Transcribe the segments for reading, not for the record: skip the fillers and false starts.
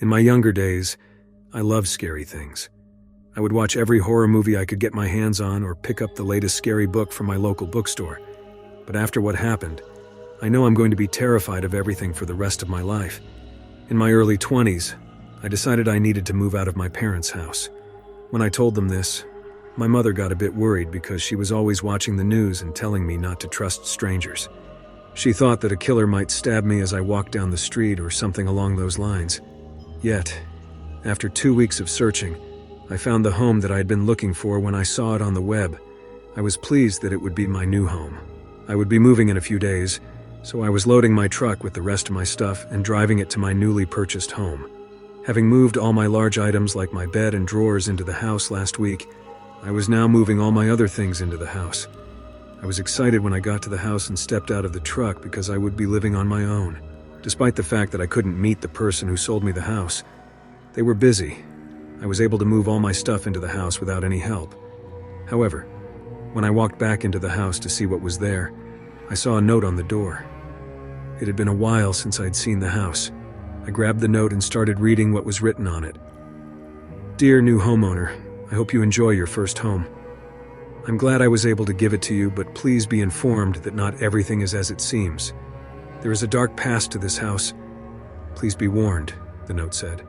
In my younger days, I loved scary things. I would watch every horror movie I could get my hands on or pick up the latest scary book from my local bookstore. But after what happened, I know I'm going to be terrified of everything for the rest of my life. In my early 20s, I decided I needed to move out of my parents' house. When I told them this, my mother got a bit worried because she was always watching the news and telling me not to trust strangers. She thought that a killer might stab me as I walked down the street or something along those lines. Yet, after 2 weeks of searching, I found the home that I had been looking for when I saw it on the web. I was pleased that it would be my new home. I would be moving in a few days, so I was loading my truck with the rest of my stuff and driving it to my newly purchased home. Having moved all my large items like my bed and drawers into the house last week, I was now moving all my other things into the house. I was excited when I got to the house and stepped out of the truck because I would be living on my own. Despite the fact that I couldn't meet the person who sold me the house, they were busy. I was able to move all my stuff into the house without any help. However, when I walked back into the house to see what was there, I saw a note on the door. It had been a while since I'd seen the house. I grabbed the note and started reading what was written on it. Dear new homeowner, I hope you enjoy your first home. I'm glad I was able to give it to you, but please be informed that not everything is as it seems. There is a dark past to this house. Please be warned, the note said.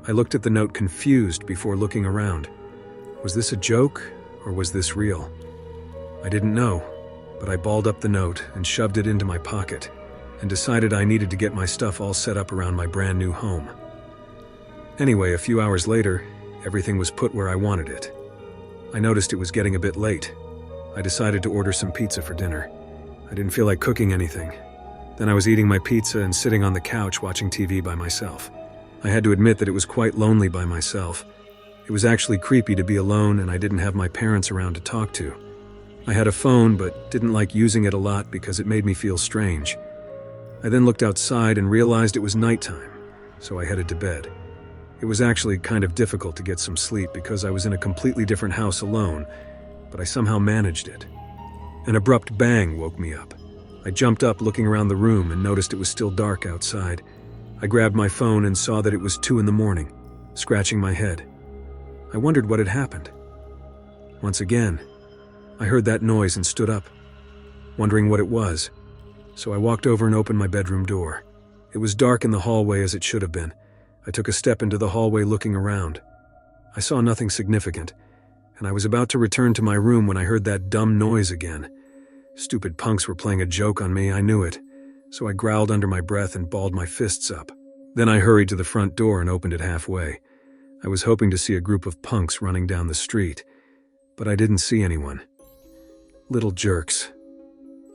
I looked at the note confused before looking around. Was this a joke, or was this real? I didn't know, but I balled up the note and shoved it into my pocket, and decided I needed to get my stuff all set up around my brand new home. Anyway, a few hours later, everything was put where I wanted it. I noticed it was getting a bit late. I decided to order some pizza for dinner. I didn't feel like cooking anything. Then I was eating my pizza and sitting on the couch watching TV by myself. I had to admit that it was quite lonely by myself. It was actually creepy to be alone, and I didn't have my parents around to talk to. I had a phone, but didn't like using it a lot because it made me feel strange. I then looked outside and realized it was nighttime, so I headed to bed. It was actually kind of difficult to get some sleep because I was in a completely different house alone, but I somehow managed it. An abrupt bang woke me up. I jumped up looking around the room and noticed it was still dark outside. I grabbed my phone and saw that it was 2 a.m, scratching my head. I wondered what had happened. Once again, I heard that noise and stood up, wondering what it was. So I walked over and opened my bedroom door. It was dark in the hallway as it should have been. I took a step into the hallway looking around. I saw nothing significant, and I was about to return to my room when I heard that dumb noise again. Stupid punks were playing a joke on me, I knew it, so I growled under my breath and balled my fists up. Then I hurried to the front door and opened it halfway. I was hoping to see a group of punks running down the street, but I didn't see anyone. Little jerks,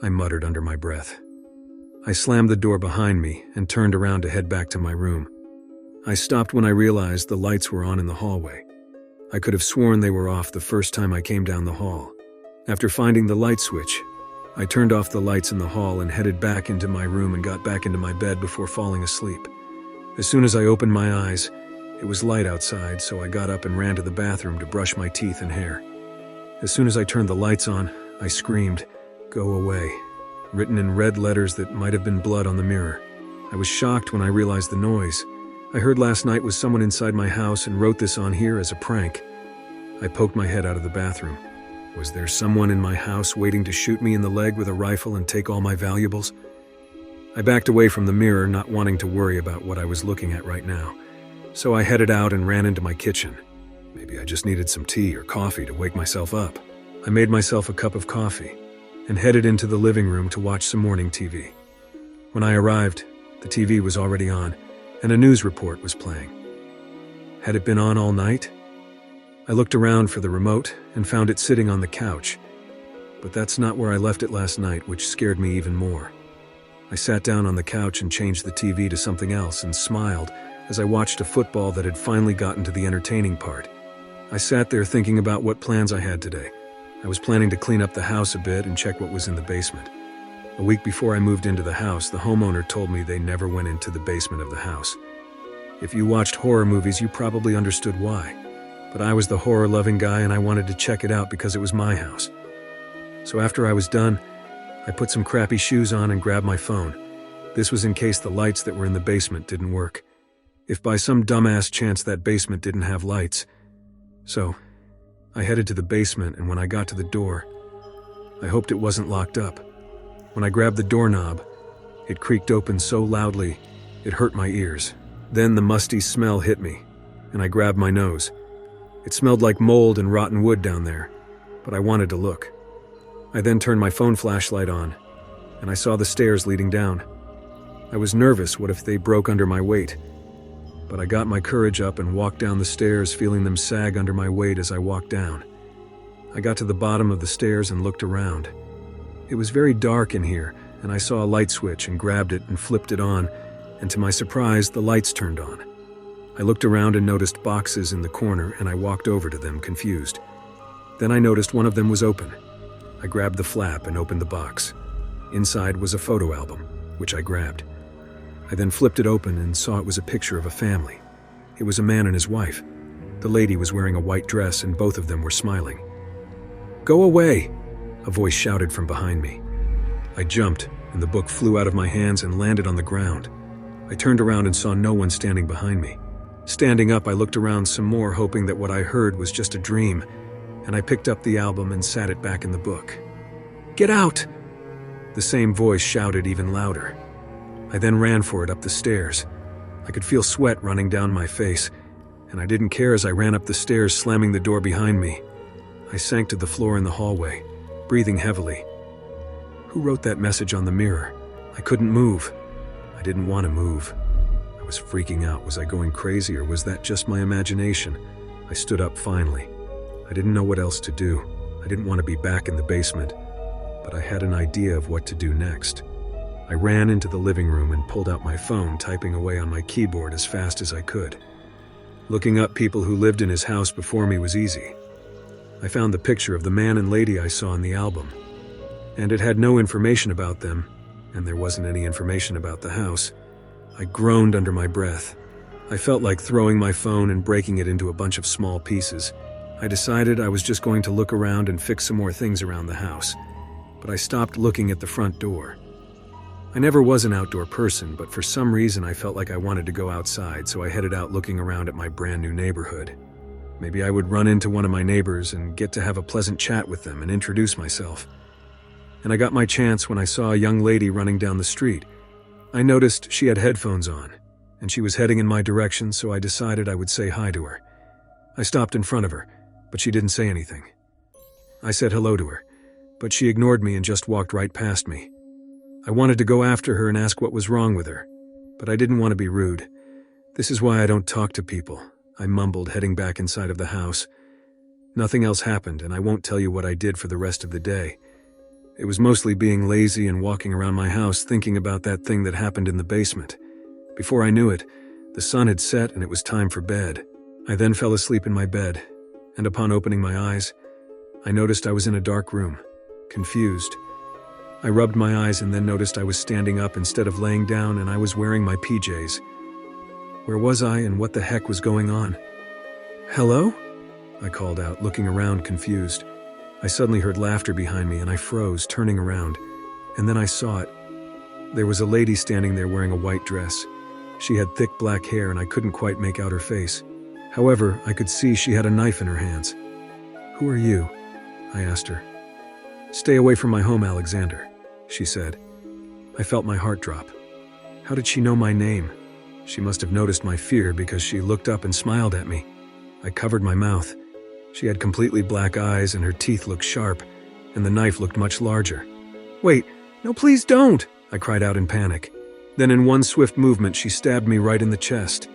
I muttered under my breath. I slammed the door behind me and turned around to head back to my room. I stopped when I realized the lights were on in the hallway. I could have sworn they were off the first time I came down the hall. After finding the light switch, I turned off the lights in the hall and headed back into my room and got back into my bed before falling asleep. As soon as I opened my eyes, it was light outside, so I got up and ran to the bathroom to brush my teeth and hair. As soon as I turned the lights on, I screamed, "Go away," written in red letters that might have been blood on the mirror. I was shocked when I realized the noise. I heard last night was someone inside my house and wrote this on here as a prank. I poked my head out of the bathroom. Was there someone in my house waiting to shoot me in the leg with a rifle and take all my valuables? I backed away from the mirror, not wanting to worry about what I was looking at right now. So I headed out and ran into my kitchen. Maybe I just needed some tea or coffee to wake myself up. I made myself a cup of coffee and headed into the living room to watch some morning TV. When I arrived, the TV was already on, and a news report was playing. Had it been on all night? I looked around for the remote and found it sitting on the couch, but that's not where I left it last night, which scared me even more. I sat down on the couch and changed the TV to something else and smiled as I watched a football that had finally gotten to the entertaining part. I sat there thinking about what plans I had today. I was planning to clean up the house a bit and check what was in the basement. A week before I moved into the house, the homeowner told me they never went into the basement of the house. If you watched horror movies, you probably understood why. But I was the horror-loving guy and I wanted to check it out because it was my house. So after I was done, I put some crappy shoes on and grabbed my phone. This was in case the lights that were in the basement didn't work. if by some dumbass chance that basement didn't have lights. So, I headed to the basement, and when I got to the door, I hoped it wasn't locked up. When I grabbed the doorknob, it creaked open so loudly, it hurt my ears. Then the musty smell hit me, and I grabbed my nose. It smelled like mold and rotten wood down there, but I wanted to look. I then turned my phone flashlight on, and I saw the stairs leading down. I was nervous, what if they broke under my weight? But I got my courage up and walked down the stairs, feeling them sag under my weight as I walked down. I got to the bottom of the stairs and looked around. It was very dark in here, and I saw a light switch and grabbed it and flipped it on, and to my surprise, the lights turned on. I looked around and noticed boxes in the corner, and I walked over to them, confused. Then I noticed one of them was open. I grabbed the flap and opened the box. Inside was a photo album, which I grabbed. I then flipped it open and saw it was a picture of a family. It was a man and his wife. The lady was wearing a white dress, and both of them were smiling. "Go away!" a voice shouted from behind me. I jumped, and the book flew out of my hands and landed on the ground. I turned around and saw no one standing behind me. Standing up, I looked around some more, hoping that what I heard was just a dream, and I picked up the album and sat it back in the book. "Get out!" The same voice shouted even louder. I then ran for it up the stairs. I could feel sweat running down my face, and I didn't care as I ran up the stairs, slamming the door behind me. I sank to the floor in the hallway, breathing heavily. Who wrote that message on the mirror? I couldn't move. I didn't want to move. I was freaking out. Was I going crazy, or was that just my imagination? I stood up finally. I didn't know what else to do. I didn't want to be back in the basement, but I had an idea of what to do next. I ran into the living room and pulled out my phone, typing away on my keyboard as fast as I could. Looking up people who lived in his house before me was easy. I found the picture of the man and lady I saw in the album, and it had no information about them, and there wasn't any information about the house. I groaned under my breath. I felt like throwing my phone and breaking it into a bunch of small pieces. I decided I was just going to look around and fix some more things around the house, but I stopped looking at the front door. I never was an outdoor person, but for some reason I felt like I wanted to go outside, so I headed out looking around at my brand new neighborhood. Maybe I would run into one of my neighbors and get to have a pleasant chat with them and introduce myself. And I got my chance when I saw a young lady running down the street. I noticed she had headphones on, and she was heading in my direction, so I decided I would say hi to her. I stopped in front of her, but she didn't say anything. I said hello to her, but she ignored me and just walked right past me. I wanted to go after her and ask what was wrong with her, but I didn't want to be rude. "This is why I don't talk to people," I mumbled, heading back inside of the house. Nothing else happened, and I won't tell you what I did for the rest of the day. It was mostly being lazy and walking around my house thinking about that thing that happened in the basement. Before I knew it, the sun had set and it was time for bed. I then fell asleep in my bed, and upon opening my eyes, I noticed I was in a dark room, confused. I rubbed my eyes and then noticed I was standing up instead of laying down, and I was wearing my PJs. Where was I, and what the heck was going on? "Hello?" I called out, looking around, confused. I suddenly heard laughter behind me, and I froze, turning around. And then I saw it. There was a lady standing there wearing a white dress. She had thick black hair, and I couldn't quite make out her face. However, I could see she had a knife in her hands. "Who are you?" I asked her. "Stay away from my home, Alexander," she said. I felt my heart drop. How did she know my name? She must have noticed my fear because she looked up and smiled at me. I covered my mouth. She had completely black eyes and her teeth looked sharp, and the knife looked much larger. "Wait, no, please don't!" I cried out in panic. Then in one swift movement, she stabbed me right in the chest.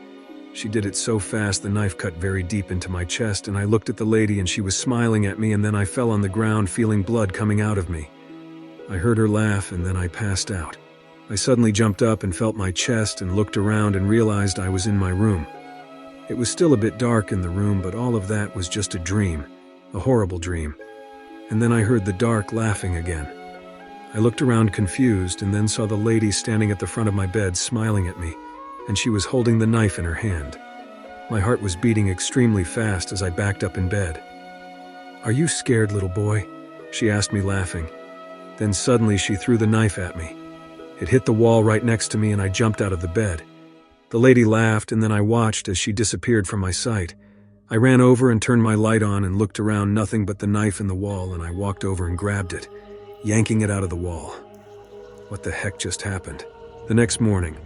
She did it so fast the knife cut very deep into my chest, and I looked at the lady and she was smiling at me, and then I fell on the ground feeling blood coming out of me. I heard her laugh and then I passed out. I suddenly jumped up and felt my chest and looked around and realized I was in my room. It was still a bit dark in the room, but all of that was just a dream, a horrible dream. And then I heard the dark laughing again. I looked around confused and then saw the lady standing at the front of my bed smiling at me, and she was holding the knife in her hand. My heart was beating extremely fast as I backed up in bed. "Are you scared, little boy?" she asked me, laughing. Then suddenly she threw the knife at me. It hit the wall right next to me and I jumped out of the bed. The lady laughed, and then I watched as she disappeared from my sight. I ran over and turned my light on and looked around, nothing but the knife in the wall, and I walked over and grabbed it, yanking it out of the wall. What the heck just happened? The next morning,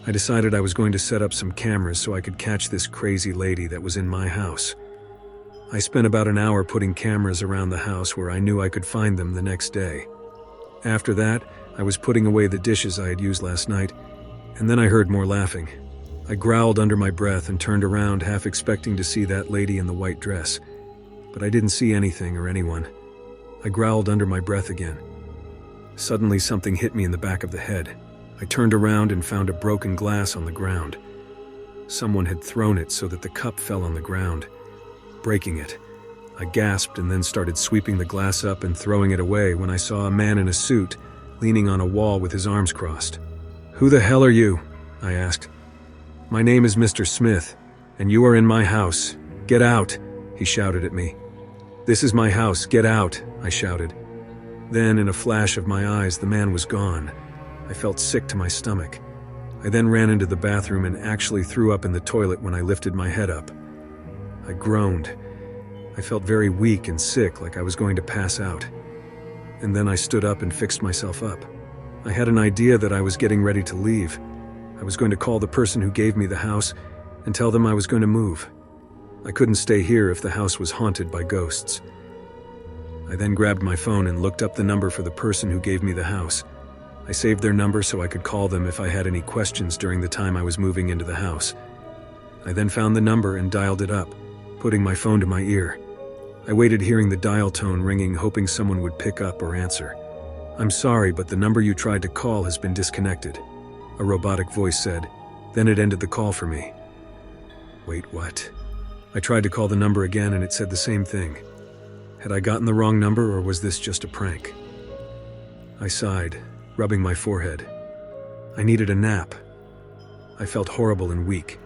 I decided I was going to set up some cameras so I could catch this crazy lady that was in my house. I spent about an hour putting cameras around the house where I knew I could find them the next day. After that, I was putting away the dishes I had used last night, and then I heard more laughing. I growled under my breath and turned around, half expecting to see that lady in the white dress. But I didn't see anything or anyone. I growled under my breath again. Suddenly, something hit me in the back of the head. I turned around and found a broken glass on the ground. Someone had thrown it so that the cup fell on the ground, breaking it. I gasped and then started sweeping the glass up and throwing it away when I saw a man in a suit leaning on a wall with his arms crossed. "Who the hell are you?" I asked. "My name is Mr. Smith, and you are in my house. Get out," he shouted at me. "This is my house, get out," I shouted. Then, in a flash of my eyes, the man was gone. I felt sick to my stomach. I then ran into the bathroom and actually threw up in the toilet when I lifted my head up. I groaned. I felt very weak and sick, like I was going to pass out. And then I stood up and fixed myself up. I had an idea that I was getting ready to leave. I was going to call the person who gave me the house and tell them I was going to move. I couldn't stay here if the house was haunted by ghosts. I then grabbed my phone and looked up the number for the person who gave me the house. I saved their number so I could call them if I had any questions during the time I was moving into the house. I then found the number and dialed it up, putting my phone to my ear. I waited, hearing the dial tone ringing, hoping someone would pick up or answer. "I'm sorry, but the number you tried to call has been disconnected," a robotic voice said. Then it ended the call for me. Wait, what? I tried to call the number again and it said the same thing. Had I gotten the wrong number, or was this just a prank? I sighed, rubbing my forehead. I needed a nap. I felt horrible and weak,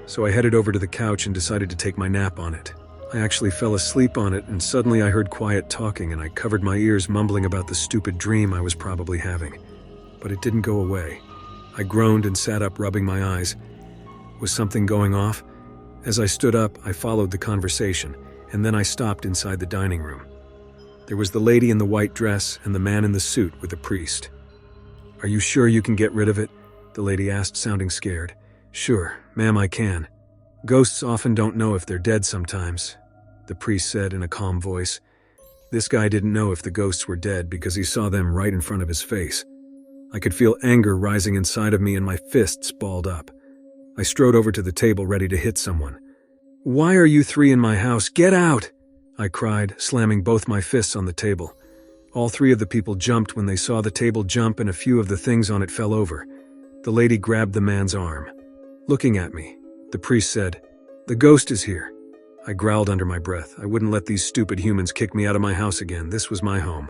so I headed over to the couch and decided to take my nap on it. I actually fell asleep on it, and suddenly I heard quiet talking, and I covered my ears, mumbling about the stupid dream I was probably having. But it didn't go away. I groaned and sat up, rubbing my eyes. Was something going off? As I stood up, I followed the conversation, and then I stopped inside the dining room. There was the lady in the white dress and the man in the suit with the priest. "Are you sure you can get rid of it?" the lady asked, sounding scared. "Sure, ma'am, I can. Ghosts often don't know if they're dead sometimes," the priest said in a calm voice. This guy didn't know if the ghosts were dead because he saw them right in front of his face. I could feel anger rising inside of me and my fists balled up. I strode over to the table, ready to hit someone. "Why are you three in my house? Get out!" I cried, slamming both my fists on the table. All three of the people jumped when they saw the table jump, and a few of the things on it fell over. The lady grabbed the man's arm. Looking at me, the priest said, "The ghost is here." I growled under my breath. I wouldn't let these stupid humans kick me out of my house again. This was my home.